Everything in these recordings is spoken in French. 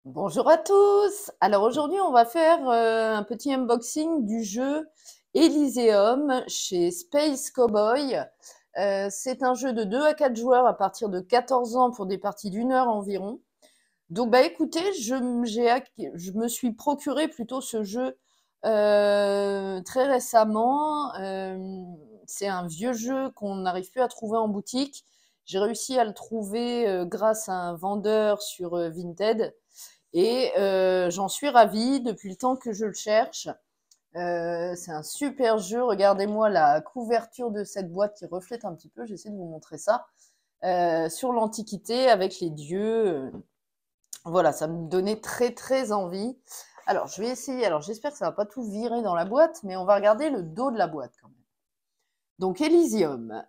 Bonjour à tous. Alors aujourd'hui, on va faire un petit unboxing du jeu Elysium chez Space Cowboy. C'est un jeu de 2 à 4 joueurs à partir de 14 ans pour des parties d'1 heure environ. Donc bah écoutez, je me suis procuré plutôt ce jeu très récemment. C'est un vieux jeu qu'on n'arrive plus à trouver en boutique. J'ai réussi à le trouver grâce à un vendeur sur Vinted. Et j'en suis ravie depuis le temps que je le cherche. C'est un super jeu. Regardez-moi la couverture de cette boîte qui reflète un petit peu. J'essaie de vous montrer ça. Sur l'Antiquité avec les dieux. Voilà, ça me donnait très très envie. Alors, je vais essayer. Alors, j'espère que ça va pas tout virer dans la boîte, mais on va regarder le dos de la boîte quand même. Donc, Elysium.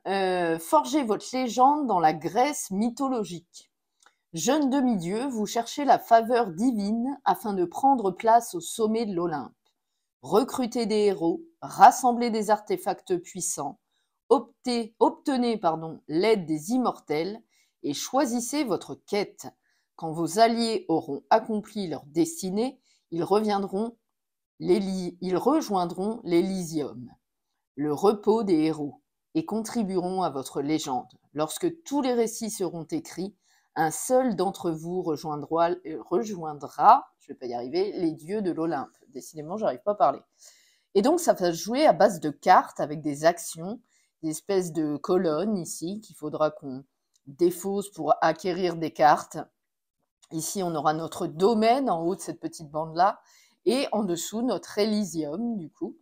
Forgez votre légende dans la Grèce mythologique. Jeune demi-dieu, vous cherchez la faveur divine afin de prendre place au sommet de l'Olympe. Recrutez des héros, rassemblez des artefacts puissants, obtenez l'aide des immortels et choisissez votre quête. Quand vos alliés auront accompli leur destinée, ils rejoindront l'Elysium, le repos des héros, et contribueront à votre légende. Lorsque tous les récits seront écrits, un seul d'entre vous rejoindra, je vais pas y arriver, les dieux de l'Olympe. Décidément, j'arrive pas à parler. Et donc, ça va se jouer à base de cartes avec des actions, des espèces de colonnes ici qu'il faudra qu'on défausse pour acquérir des cartes. Ici, on aura notre domaine en haut de cette petite bande-là et en dessous, notre Elysium, du coup.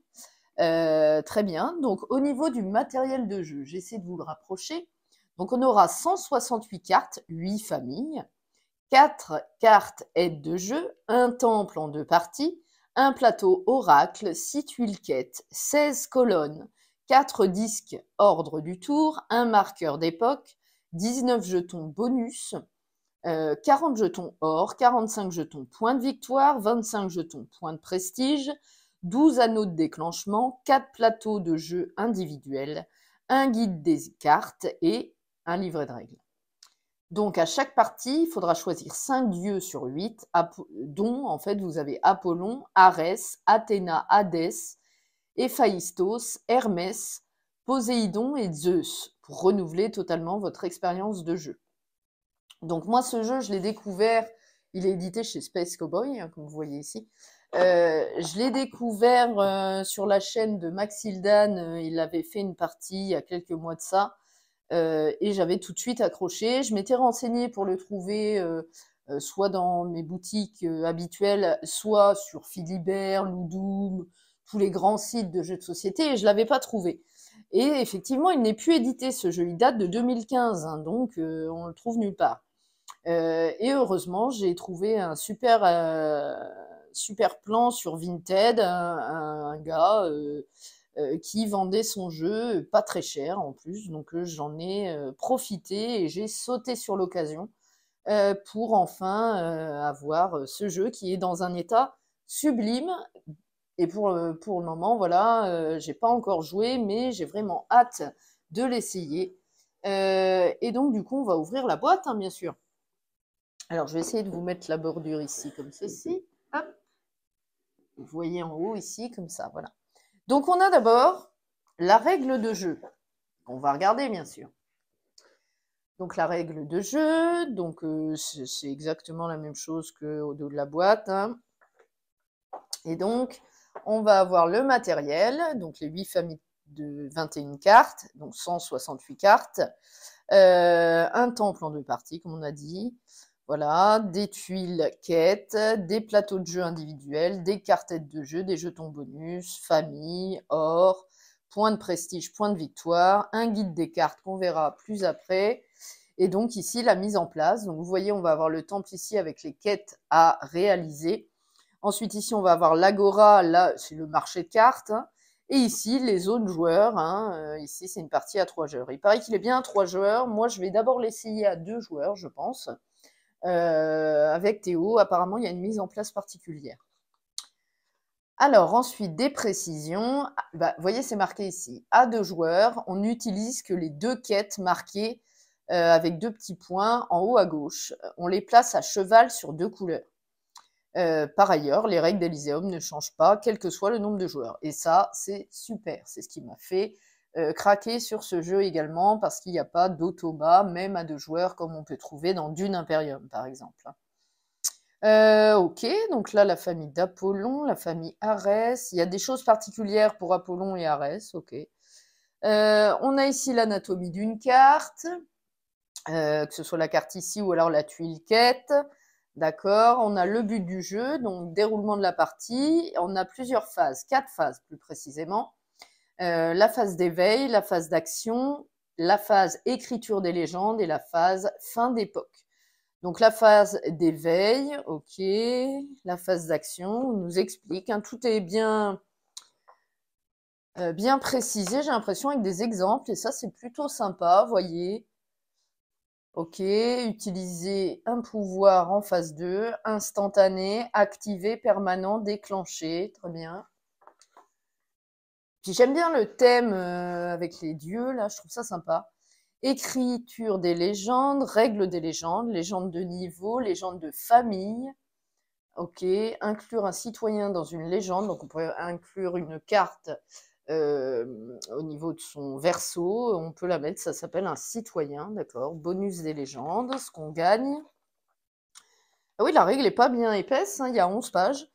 Très bien. Donc, au niveau du matériel de jeu, j'essaie de vous le rapprocher. Donc, on aura 168 cartes, 8 familles, 4 cartes aide de jeu, un temple en 2 parties, un plateau oracle, 6 tuiles quêtes, 16 colonnes, 4 disques ordre du tour, un marqueur d'époque, 19 jetons bonus, 40 jetons or, 45 jetons point de victoire, 25 jetons point de prestige, 12 anneaux de déclenchement, 4 plateaux de jeu individuels, un guide des cartes et un livret de règles. Donc à chaque partie, il faudra choisir 5 dieux sur 8, dont en fait vous avez Apollon, Arès, Athéna, Hadès, Héphaïstos, Hermès, Poséidon et Zeus, pour renouveler totalement votre expérience de jeu. Donc moi ce jeu, je l'ai découvert, il est édité chez Space Cowboy, hein, comme vous voyez ici. Je l'ai découvert sur la chaîne de Maxildan, il avait fait une partie il y a quelques mois de ça, et j'avais tout de suite accroché. Je m'étais renseignée pour le trouver soit dans mes boutiques habituelles, soit sur Philibert, Ludum, tous les grands sites de jeux de société, et je l'avais pas trouvé. Et effectivement, il n'est plus édité ce jeu, il date de 2015, hein, donc on le trouve nulle part. Et heureusement, j'ai trouvé un super plan sur Vinted, un gars qui vendait son jeu pas très cher en plus, donc j'en ai profité et j'ai sauté sur l'occasion pour enfin avoir ce jeu qui est dans un état sublime. Et pour le moment, voilà, j'ai pas encore joué, mais j'ai vraiment hâte de l'essayer. Et donc, du coup, on va ouvrir la boîte, hein, bien sûr. Alors, je vais essayer de vous mettre la bordure ici, comme ceci. Hop. Vous voyez en haut ici, comme ça, voilà. Donc, on a d'abord la règle de jeu. On va regarder, bien sûr. Donc, la règle de jeu, donc c'est exactement la même chose qu'au dos de la boîte, hein. Et donc, on va avoir le matériel, donc les 8 familles de 21 cartes, donc 168 cartes, un temple en 2 parties, comme on a dit, voilà, des tuiles quêtes, des plateaux de jeu individuels, des cartettes de jeu, des jetons bonus, famille, or, points de prestige, points de victoire, un guide des cartes qu'on verra plus après, et donc ici la mise en place. Donc vous voyez, on va avoir le temple ici avec les quêtes à réaliser. Ensuite ici, on va avoir l'agora, là c'est le marché de cartes, hein. Et ici, les zones joueurs, hein, ici c'est une partie à 3 joueurs. Il paraît qu'il est bien à 3 joueurs, moi je vais d'abord l'essayer à 2 joueurs, je pense. Avec Théo, apparemment il y a une mise en place particulière. Alors ensuite, des précisions, bah, vous voyez c'est marqué ici, à 2 joueurs, on n'utilise que les 2 quêtes marquées avec 2 petits points en haut à gauche. On les place à cheval sur 2 couleurs. Par ailleurs, les règles d'Elyséum ne changent pas, quel que soit le nombre de joueurs. Et ça, c'est super. C'est ce qui m'a fait craquer sur ce jeu également, parce qu'il n'y a pas d'automat, même à 2 joueurs, comme on peut trouver dans Dune Imperium, par exemple. Ok, donc là, la famille d'Apollon, la famille Arès. Il y a des choses particulières pour Apollon et Arès, ok. On a ici l'anatomie d'une carte, que ce soit la carte ici ou alors la tuile quête. D'accord, on a le but du jeu, donc déroulement de la partie. On a plusieurs phases, 4 phases plus précisément. La phase d'éveil, la phase d'action, la phase écriture des légendes et la phase fin d'époque. Donc la phase d'éveil, ok, la phase d'action, on nous explique, hein, tout est bien, bien précisé, j'ai l'impression, avec des exemples, et ça c'est plutôt sympa, voyez. Ok, utiliser un pouvoir en phase 2, instantané, activé, permanent, déclenché, très bien. Puis j'aime bien le thème avec les dieux, là, je trouve ça sympa. Écriture des légendes, règles des légendes, légendes de niveau, légendes de famille. Ok, inclure un citoyen dans une légende, donc on pourrait inclure une carte au niveau de son verso, on peut la mettre, ça s'appelle un citoyen, d'accord. Bonus des légendes, ce qu'on gagne. Ah oui, la règle n'est pas bien épaisse, hein, il y a 11 pages.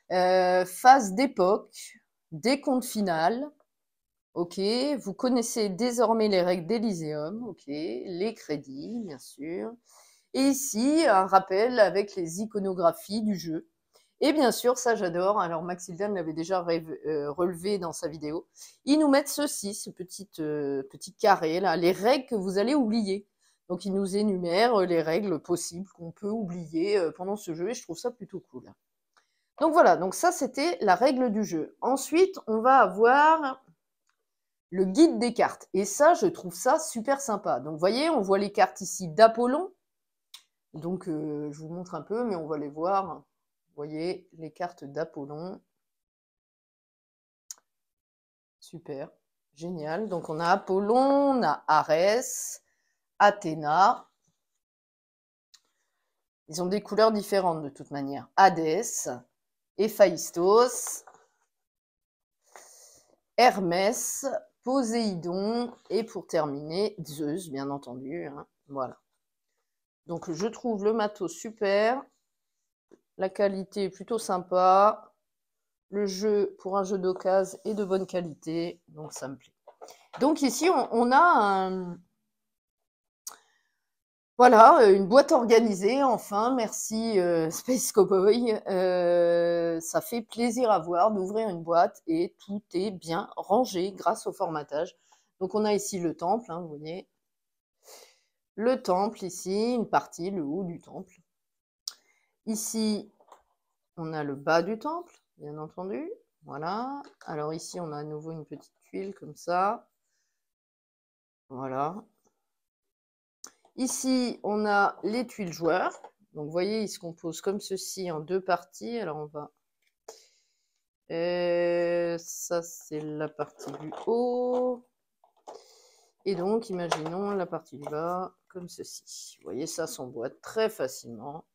Phase d'époque, décompte final. Ok, vous connaissez désormais les règles d'Elyséum, ok, les crédits, bien sûr. Et ici, un rappel avec les iconographies du jeu. Et bien sûr, ça j'adore, alors Maxildan l'avait déjà relevé dans sa vidéo, ils nous mettent ceci, ce petit carré là, les règles que vous allez oublier. Donc ils nous énumèrent les règles possibles qu'on peut oublier pendant ce jeu, et je trouve ça plutôt cool. Donc voilà, donc ça c'était la règle du jeu. Ensuite, on va avoir le guide des cartes, et ça je trouve ça super sympa. Donc vous voyez, on voit les cartes ici d'Apollon, donc je vous montre un peu, mais on va les voir. Vous voyez les cartes d'Apollon. Super, génial. Donc on a Apollon, on a Arès, Athéna. Ils ont des couleurs différentes de toute manière. Hadès, Héphaïstos, Hermès, Poséidon et pour terminer, Zeus, bien entendu. Hein. Voilà. Donc je trouve le matos super. La qualité est plutôt sympa. Le jeu, pour un jeu d'occasion, est de bonne qualité. Donc ça me plaît. Donc ici, on a voilà, une boîte organisée, enfin, merci Space Cowboy. Ça fait plaisir à voir d'ouvrir une boîte et tout est bien rangé grâce au formatage. Donc on a ici le temple, hein, vous voyez. Le temple ici, une partie, le haut du temple. Ici, on a le bas du temple, bien entendu. Voilà. Alors ici, on a à nouveau une petite tuile comme ça. Voilà. Ici, on a les tuiles joueurs. Donc, vous voyez, ils se composent comme ceci en 2 parties. Alors, on va... ça, c'est la partie du haut. Et donc, imaginons la partie du bas comme ceci. Vous voyez, ça s'emboîte très facilement.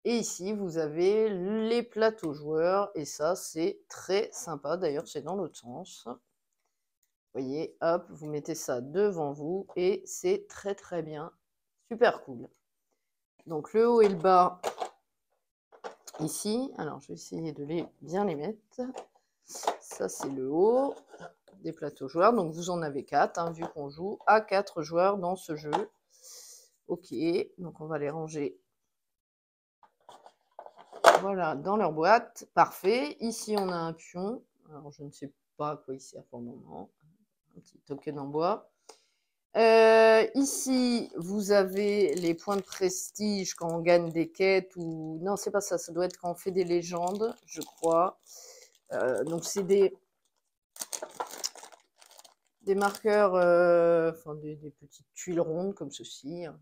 Et ici, vous avez les plateaux joueurs. Et ça, c'est très sympa. D'ailleurs, c'est dans l'autre sens. Vous voyez, hop, vous mettez ça devant vous. Et c'est très, très bien. Super cool. Donc, le haut et le bas... Ici, alors je vais essayer de bien les mettre. Ça, c'est le haut des plateaux joueurs. Donc, vous en avez 4, hein, vu qu'on joue à 4 joueurs dans ce jeu. Ok, donc on va les ranger. Voilà, dans leur boîte. Parfait. Ici, on a un pion. Alors, je ne sais pas à quoi il sert pour le moment. Un petit token en bois. Ici, vous avez les points de prestige quand on gagne des quêtes ou... Non, c'est pas ça. Ça doit être quand on fait des légendes, je crois. Donc, c'est des marqueurs, enfin des petites tuiles rondes comme ceci. Hein.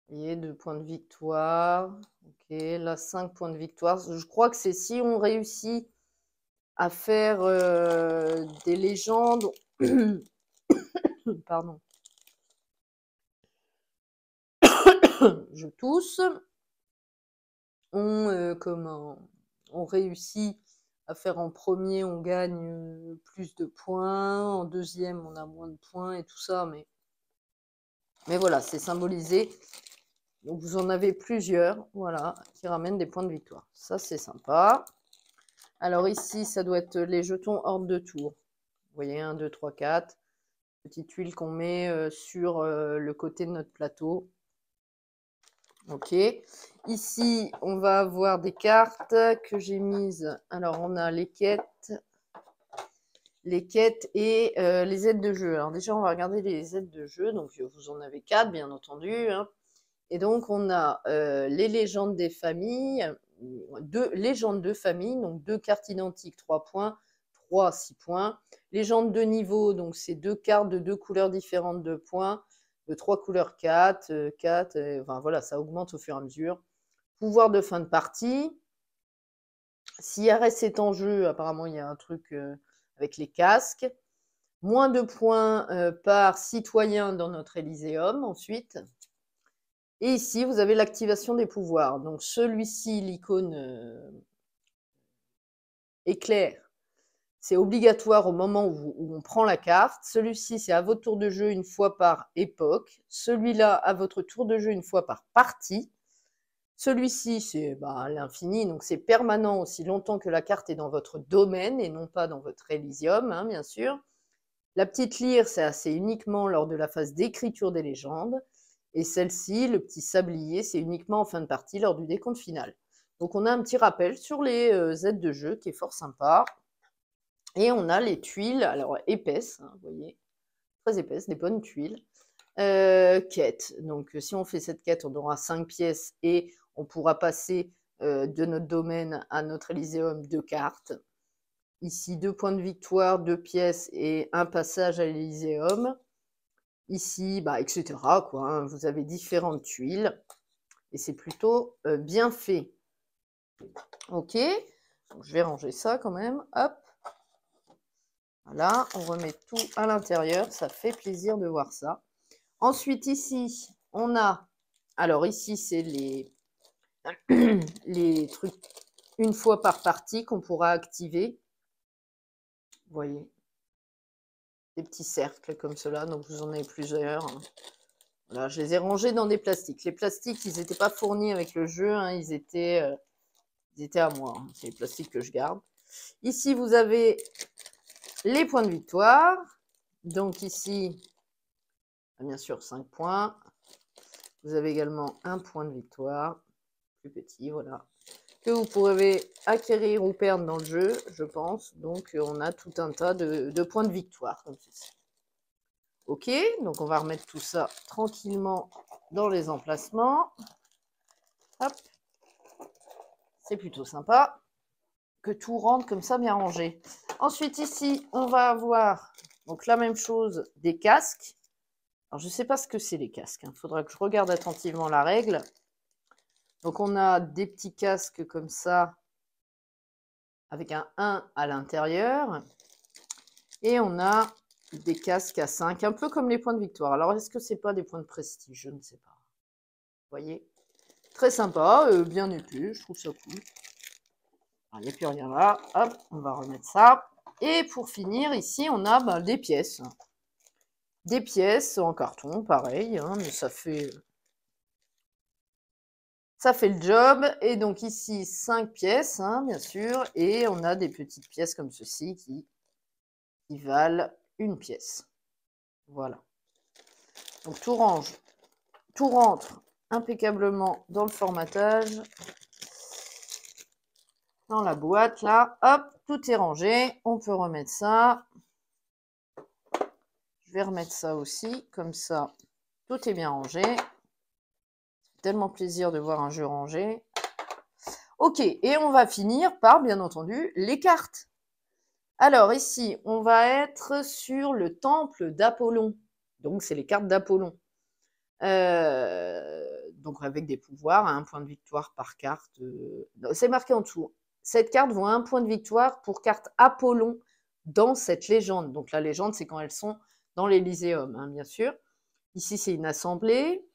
Vous voyez, 2 points de victoire. Ok, là, 5 points de victoire. Je crois que c'est si on réussit à faire des légendes. Pardon. Je tousse. on réussit à faire en premier, on gagne plus de points, en deuxième, on a moins de points et tout ça, mais voilà, c'est symbolisé. Donc vous en avez plusieurs, voilà, qui ramènent des points de victoire. Ça, c'est sympa. Alors ici, ça doit être les jetons ordre de tour. Vous voyez, 1, 2, 3, 4. Petite tuile qu'on met sur le côté de notre plateau. Ok. Ici, on va avoir des cartes que j'ai mises. Alors, on a les quêtes et les aides de jeu. Alors déjà, on va regarder les aides de jeu. Donc, vous en avez 4, bien entendu. Hein. Et donc, on a les légendes des familles, 2 légendes de famille, donc 2 cartes identiques, 3 points, 3, 6 points. Légende de niveau, donc c'est 2 cartes de 2 couleurs différentes de points, de 3 couleurs 4, 4, enfin voilà, ça augmente au fur et à mesure. Pouvoir de fin de partie. Si RS est en jeu, apparemment il y a un truc avec les casques. Moins de points par citoyen dans notre Élyséeum ensuite. Et ici, vous avez l'activation des pouvoirs. Donc celui-ci, l'icône éclair, c'est obligatoire au moment où on prend la carte. Celui-ci, c'est à votre tour de jeu une fois par époque. Celui-là, à votre tour de jeu une fois par partie. Celui-ci, c'est à l'infini, donc c'est permanent aussi longtemps que la carte est dans votre domaine et non pas dans votre Elysium, hein, bien sûr. La petite lyre, c'est uniquement lors de la phase d'écriture des légendes. Et celle-ci, le petit sablier, c'est uniquement en fin de partie lors du décompte final. Donc on a un petit rappel sur les aides de jeu qui est fort sympa. Et on a les tuiles, alors épaisses, hein, vous voyez, très épaisses, des bonnes tuiles. Quête, donc si on fait cette quête, on aura 5 pièces et on pourra passer de notre domaine à notre Elyséeum 2 cartes. Ici, 2 points de victoire, 2 pièces et un passage à l'Elyséeum. Ici, etc. quoi, hein, vous avez différentes tuiles et c'est plutôt bien fait. Ok, donc, je vais ranger ça quand même. Hop. Voilà, on remet tout à l'intérieur. Ça fait plaisir de voir ça. Ensuite, ici, on a... Alors ici, c'est les trucs une fois par partie qu'on pourra activer. Vous voyez, des petits cercles comme cela. Donc, vous en avez plusieurs. Voilà, je les ai rangés dans des plastiques. Les plastiques, ils n'étaient pas fournis avec le jeu. Hein, ils étaient à moi. Hein. C'est les plastiques que je garde. Ici, vous avez les points de victoire. Donc ici, bien sûr, 5 points. Vous avez également un point de victoire, plus petit, voilà, que vous pourrez acquérir ou perdre dans le jeu, je pense. Donc, on a tout un tas de points de victoire, comme ceci. Ok, donc on va remettre tout ça tranquillement dans les emplacements. Hop. C'est plutôt sympa que tout rentre comme ça bien rangé. Ensuite, ici, on va avoir donc la même chose, des casques. Alors, je ne sais pas ce que c'est les casques. Il faudra que je regarde attentivement la règle. Donc, on a des petits casques comme ça, avec un 1 à l'intérieur. Et on a des casques à 5, un peu comme les points de victoire. Alors, est-ce que ce n'est pas des points de prestige? Je ne sais pas. Vous voyez? Très sympa, bien épais, je trouve ça cool. Il n'y a plus rien là. Hop, on va remettre ça. Et pour finir, ici, on a des pièces. Des pièces en carton, pareil, hein, mais ça fait le job. Et donc ici, 5 pièces, hein, bien sûr. Et on a des petites pièces comme ceci qui valent une pièce. Voilà. Donc tout rentre impeccablement dans le formatage. Dans la boîte, là. Hop, tout est rangé. On peut remettre ça. Je vais remettre ça aussi, comme ça, tout est bien rangé. C'est tellement plaisir de voir un jeu rangé. Ok, et on va finir par, bien entendu, les cartes. Alors ici, on va être sur le temple d'Apollon. Donc, c'est les cartes d'Apollon. Donc, avec des pouvoirs, un point de victoire par carte. C'est marqué en dessous. Cette carte vaut un point de victoire pour carte Apollon dans cette légende. Donc, la légende, c'est quand elles sont dans l'Élyséeum, hein, bien sûr. Ici, c'est une assemblée.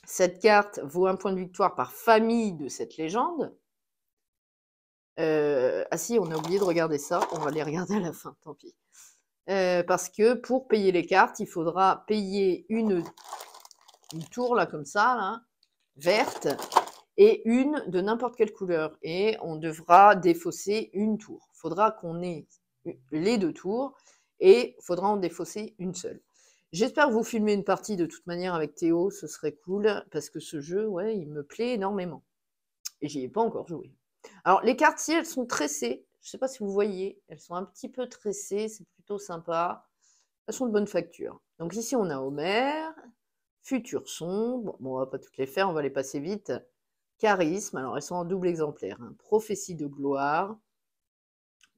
Cette carte vaut 1 point de victoire par famille de cette légende. Ah si, on a oublié de regarder ça, on va les regarder à la fin, tant pis. Parce que pour payer les cartes, il faudra payer une tour, là, comme ça, là, verte, et une de n'importe quelle couleur. Et on devra défausser une tour. Il faudra qu'on ait les 2 tours, et il faudra en défausser une seule. J'espère vous filmer une partie de toute manière avec Théo, ce serait cool, parce que ce jeu, ouais, il me plaît énormément. Et j'y ai pas encore joué. Alors, les cartes, si elles sont tressées, je sais pas si vous voyez, elles sont un petit peu tressées, c'est plutôt sympa. Elles sont de bonne facture. Donc ici, on a Homère, Futur Sombre, bon, on va pas toutes les faire, on va les passer vite. Charisme, alors elles sont en double exemplaire. Hein. Prophétie de gloire,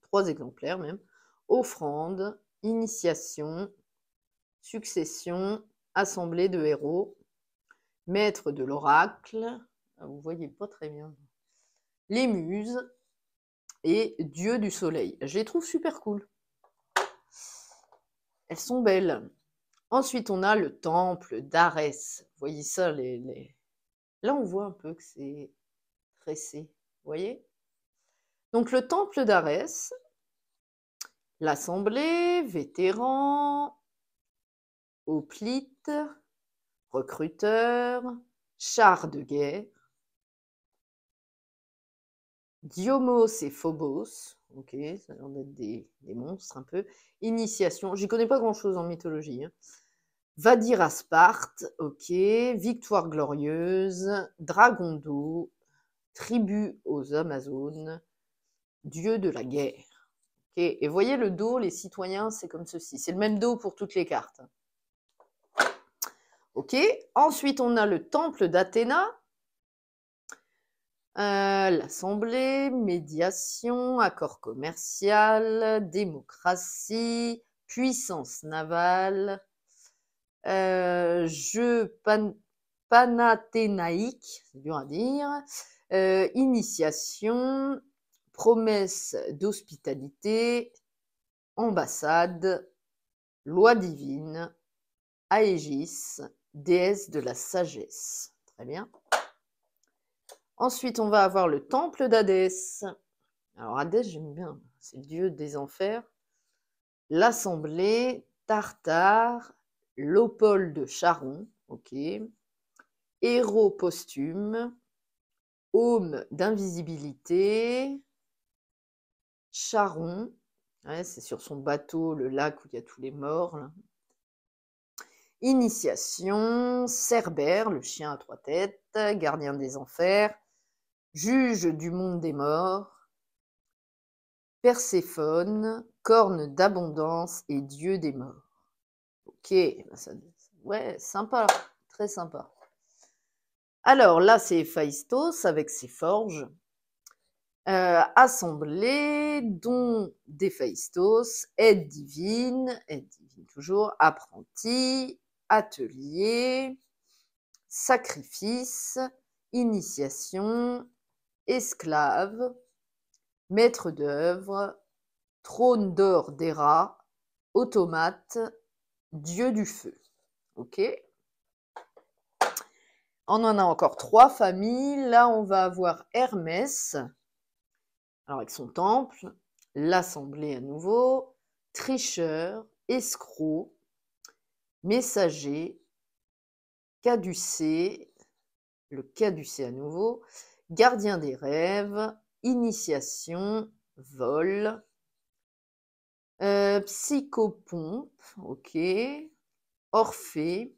3 exemplaires même. Offrande, initiation, succession, assemblée de héros, maître de l'oracle, vous voyez pas très bien, les muses et dieu du soleil. Je les trouve super cool. Elles sont belles. Ensuite, on a le temple d'Arès. Vous voyez ça, là, on voit un peu que c'est tressé. Vous voyez? Donc, le temple d'Arès, l'assemblée, vétéran, hoplite, recruteur, char de guerre, Diomos et Phobos, ok, ça a l'air d'être des monstres un peu. Initiation, j'y connais pas grand-chose en mythologie. Hein. Va dire à Sparte, ok. Victoire glorieuse, dragon d'eau, tribu aux Amazones, dieu de la guerre. Ok. Et voyez le dos, les citoyens, c'est comme ceci. C'est le même dos pour toutes les cartes. Ok. Ensuite, on a le temple d'Athéna. L'Assemblée, médiation, accord commercial, démocratie, puissance navale, jeu panathénaïque, c'est dur à dire, initiation, promesse d'hospitalité, ambassade, loi divine, Aegis, déesse de la sagesse. Très bien. Ensuite, on va avoir le temple d'Hadès. Alors, Hadès, j'aime bien, c'est le dieu des enfers. L'Assemblée, Tartare, l'Opole de Charon, ok. Héros posthume, Aume d'invisibilité, Charon, ouais, c'est sur son bateau, le lac où il y a tous les morts. Là. Initiation, Cerbère, le chien à 3 têtes, gardien des enfers, juge du monde des morts, Perséphone, corne d'abondance et dieu des morts. Ok, ça, ouais, sympa, très sympa. Alors là, c'est Héphaïstos avec ses forges. Assemblée, don d'Héphaïstos, aide divine toujours, apprenti, atelier, sacrifice, initiation, esclave, maître d'œuvre, trône d'or d'Héra, automate, dieu du feu. Ok. On en a encore 3 familles. Là, on va avoir Hermès, alors avec son temple, l'assemblée à nouveau, tricheur, escroc, messager, caducée, le caducé à nouveau, gardien des rêves, initiation, vol, psychopompe, ok, Orphée,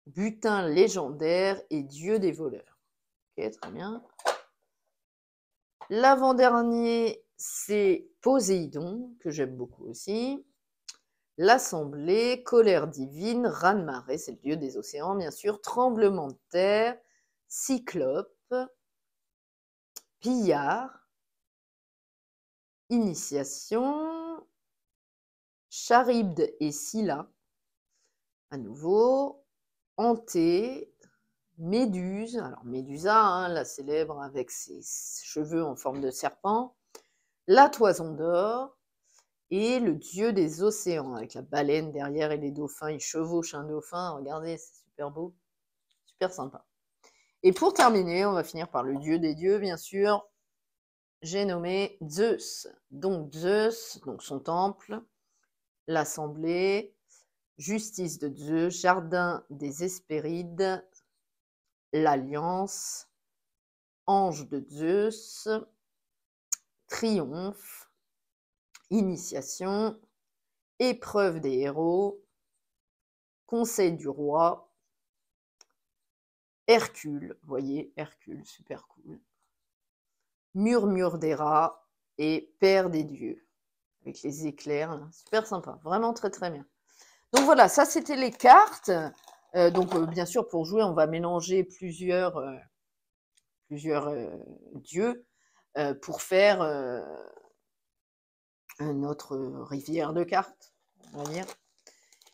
butin légendaire et dieu des voleurs. Ok, très bien. L'avant-dernier, c'est Poséidon, que j'aime beaucoup aussi. L'Assemblée, colère divine, raz-de-marée, c'est le dieu des océans, bien sûr. Tremblement de terre, cyclope, pillard, initiation, Charybde et Scylla, à nouveau, Anté, Méduse, alors Médusa, hein, la célèbre avec ses cheveux en forme de serpent, la toison d'or et le dieu des océans avec la baleine derrière et les dauphins. Il chevauche un dauphin, regardez, c'est super beau, super sympa. Et pour terminer, on va finir par le dieu des dieux, bien sûr. J'ai nommé Zeus. Donc Zeus, donc son temple, l'assemblée, justice de Zeus, jardin des Hespérides, l'alliance, ange de Zeus, triomphe, initiation, épreuve des héros, conseil du roi, Hercule, vous voyez, Hercule, super cool, murmure des rats et père des dieux, avec les éclairs, là. Super sympa, vraiment très très bien. Donc voilà, ça c'était les cartes. Bien sûr, pour jouer, on va mélanger plusieurs dieux pour faire notre rivière de cartes, on va dire.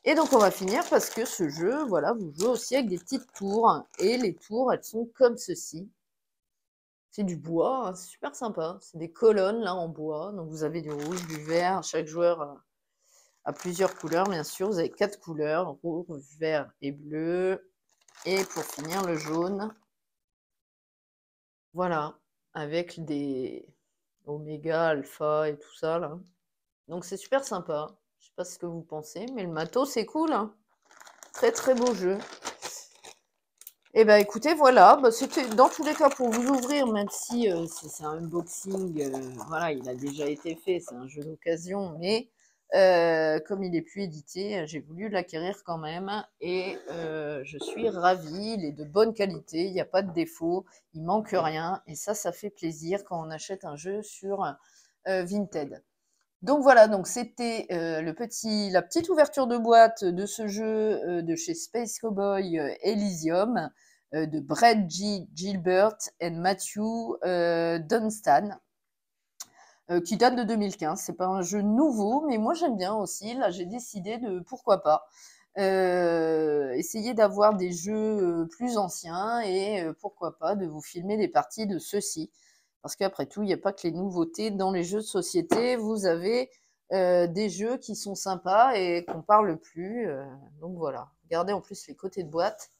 Et donc on va finir parce que ce jeu, voilà, vous jouez aussi avec des petites tours. Et les tours, elles sont comme ceci. C'est du bois, hein, c'est super sympa. C'est des colonnes là en bois. Donc vous avez du rouge, du vert. Chaque joueur a plusieurs couleurs, bien sûr. Vous avez 4 couleurs, rouge, vert et bleu. Et pour finir, le jaune. Voilà, avec des oméga, alpha et tout ça là. Donc c'est super sympa. Je sais pas ce que vous pensez, mais le matos c'est cool, hein. Très très beau jeu. Et ben écoutez, voilà, c'était dans tous les cas pour vous ouvrir, même si c'est un unboxing, voilà, il a déjà été fait, c'est un jeu d'occasion, mais comme il est plus édité, j'ai voulu l'acquérir quand même et je suis ravie, il est de bonne qualité, il n'y a pas de défaut, il manque rien et ça fait plaisir quand on achète un jeu sur Vinted. Donc voilà, donc c'était la petite ouverture de boîte de ce jeu de chez Space Cowboy Elysium de Brett Gilbert et Matthew Dunstan qui date de 2015. C'est pas un jeu nouveau, mais moi j'aime bien aussi. Là, j'ai décidé de pourquoi pas essayer d'avoir des jeux plus anciens et pourquoi pas de vous filmer des parties de ceux-ci. Parce qu'après tout, il n'y a pas que les nouveautés dans les jeux de société. Vous avez des jeux qui sont sympas et qu'on parle plus. Donc voilà. Regardez en plus les côtés de boîte.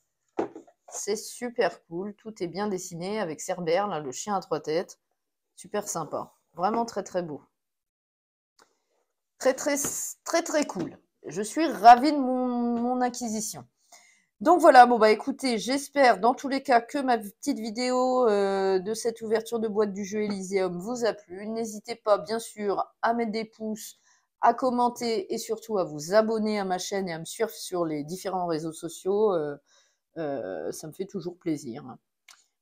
C'est super cool. Tout est bien dessiné avec Cerbère, là, le chien à 3 têtes. Super sympa. Vraiment très très beau. Très très très très cool. Je suis ravie de mon acquisition. Donc voilà, bon bah écoutez, j'espère dans tous les cas que ma petite vidéo de cette ouverture de boîte du jeu Elysium vous a plu. N'hésitez pas bien sûr à mettre des pouces, à commenter et surtout à vous abonner à ma chaîne et à me suivre sur les différents réseaux sociaux. Ça me fait toujours plaisir.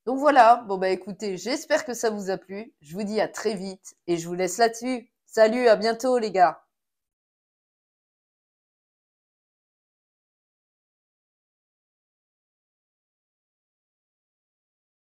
Donc voilà, bon bah écoutez, j'espère que ça vous a plu. Je vous dis à très vite et je vous laisse là-dessus. Salut, à bientôt les gars.